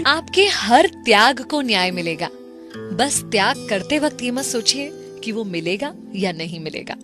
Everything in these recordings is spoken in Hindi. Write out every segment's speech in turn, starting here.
आपके हर त्याग को न्याय मिलेगा। बस त्याग करते वक्त ये मत सोचिए कि वो मिलेगा या नहीं मिलेगा।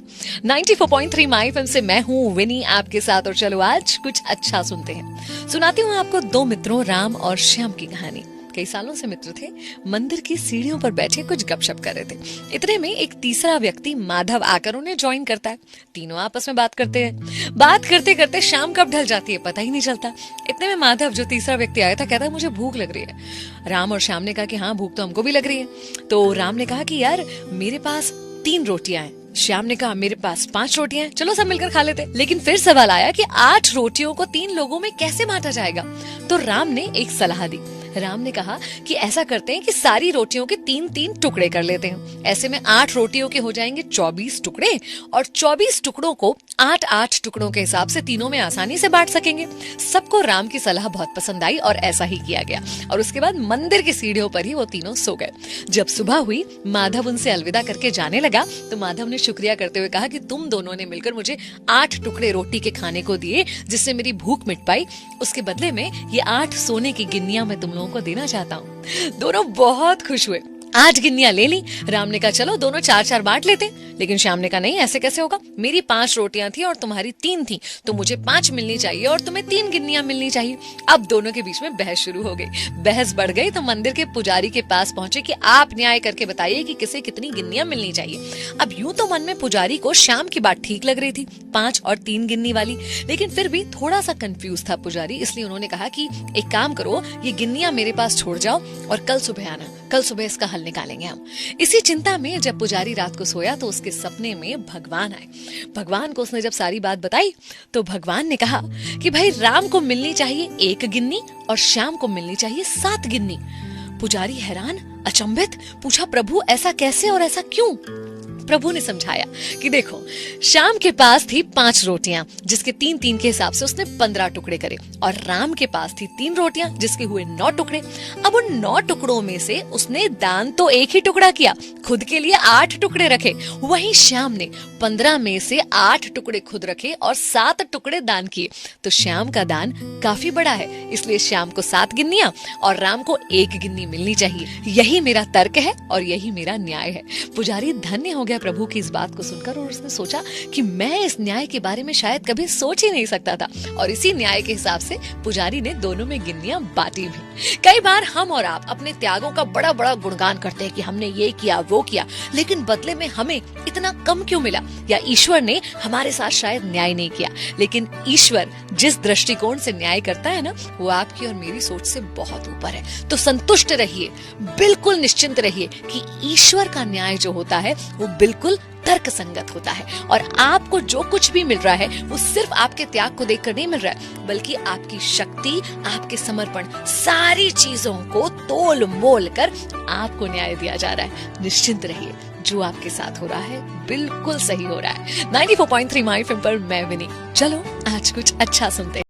94.3 माय एफएम से मैं हूँ विनी आपके साथ, और चलो आज कुछ अच्छा सुनते हैं। सुनाती हूँ आपको दो मित्रों राम और श्याम की कहानी। कई सालों से मित्र थे, मंदिर की सीढ़ियों पर बैठे कुछ गपशप कर रहे थे। इतने में एक तीसरा व्यक्ति माधव आकर उन्हें ज्वाइन करता है। तीनों आपस में बात करते हैं। बात करते करते शाम कब ढल जाती है पता ही नहीं चलता। इतने में माधव, जो तीसरा व्यक्ति आया था, कहता है मुझे भूख लग रही है। राम और श्याम ने कहा कि हाँ, भूख तो हमको भी लग रही है। तो राम ने कहा कि यार मेरे पास 3 रोटियां हैं। श्याम ने कहा मेरे पास 5 रोटियां हैं, चलो सब मिलकर खा लेते। लेकिन फिर सवाल आया कि 8 रोटियों को 3 लोगों में कैसे बांटा जाएगा। तो राम ने एक सलाह दी। राम ने कहा कि ऐसा करते हैं कि सारी रोटियों के 3-3 टुकड़े कर लेते हैं। ऐसे में 8 रोटियों के हो जाएंगे 24 टुकड़े, और 24 टुकड़ों को 8-8 टुकड़ों के हिसाब से तीनों में आसानी से बांट सकेंगे। सबको राम की सलाह बहुत पसंद आई और ऐसा ही किया गया। और उसके बाद मंदिर की सीढ़ियों पर ही वो तीनों सो गए। जब सुबह हुई, माधव उनसे अलविदा करके जाने लगा तो माधव ने शुक्रिया करते हुए कहा कि तुम दोनों ने मिलकर मुझे 8 टुकड़े रोटी के खाने को दिए, जिससे मेरी भूख मिट पाई। उसके बदले में ये 8 सोने की गिन्नियां मैं तुम लोगों को देना चाहता हूँ। दोनों बहुत खुश हुए। 8 गिन्नियां ले ली। राम ने कहा चलो दोनों 4-4 बांट लेते। लेकिन श्याम ने कहा नहीं, ऐसे कैसे होगा। मेरी 5 रोटियां थी और तुम्हारी 3 थी, तो मुझे 5 मिलनी चाहिए और तुम्हें 3 गिन्नियां मिलनी चाहिए। अब दोनों के बीच में बहस शुरू हो गई। बहस बढ़ गई तो मंदिर के पुजारी के पास पहुंचे कि आप न्याय करके बताइए कि किसे कितनी गिन्नियां मिलनी चाहिए। अब यूं तो मन में पुजारी को श्याम की बात ठीक लग रही थी, 5 और 3 गिन्नी वाली, लेकिन फिर भी थोड़ा सा कंफ्यूज था पुजारी। इसलिए उन्होंने कहा कि एक काम करो, ये गिन्नियां मेरे पास छोड़ जाओ और कल सुबह आना, कल सुबह इसका हल निकालेंगे हम। इसी चिंता में जब पुजारी रात को सोया तो उसके सपने में भगवान आए। भगवान को उसने जब सारी बात बताई तो भगवान ने कहा कि भाई राम को मिलनी चाहिए 1 गिन्नी और श्याम को मिलनी चाहिए 7 गिन्नी। पुजारी हैरान, अचंभित, पूछा प्रभु ऐसा कैसे और ऐसा क्यों। प्रभु ने समझाया कि देखो, श्याम के पास थी 5 रोटियां, जिसके 3-3 के हिसाब से उसने 15 टुकड़े करे, और राम के पास थी 3 रोटियां, जिसके हुए 9 टुकड़े। अब उन 9 टुकड़ों में से उसने दान तो एक ही टुकड़ा किया, खुद के लिए 8 टुकड़े रखे। वहीं श्याम ने 15 में से 8 टुकड़े खुद रखे और 7 टुकड़े दान किए। तो श्याम का दान काफी बड़ा है, इसलिए श्याम को 7 गिन्नियां और राम को 1 गिन्नी मिलनी चाहिए। यही मेरा तर्क है और यही मेरा न्याय है। पुजारी धन्य हो गया प्रभु की इस बात को सुनकर, और उसने सोचा कि मैं इस न्याय के बारे में शायद कभी सोच ही नहीं सकता था। और इसी न्याय के हिसाब से पुजारी ने दोनों में गिन्नियां बांटी भी। कई बार हम और आप अपने त्यागों का बड़ा बड़ा गुणगान करते हैं कि हमने ये किया वो किया, लेकिन बदले में हमें इतना कम क्यों मिला, या ईश्वर ने हमारे साथ शायद न्याय नहीं किया। लेकिन ईश्वर जिस दृष्टिकोण से न्याय करता है ना, वो आपकी और मेरी सोच से बहुत ऊपर है। तो संतुष्ट रहिए, बिल्कुल निश्चिंत रहिए कि ईश्वर का न्याय जो होता है वो बिल्कुल तर्क संगत होता है। और आपको जो कुछ भी मिल रहा है वो सिर्फ आपके त्याग को देखकर नहीं मिल रहा है, बल्कि आपकी शक्ति, आपके समर्पण, सारी चीजों को तोल मोल कर आपको न्याय दिया जा रहा है। निश्चिंत रहिए, जो आपके साथ हो रहा है बिल्कुल सही हो रहा है। 94.3 माय एफएम पर मैं विनी। चलो आज कुछ अच्छा सुनते हैं।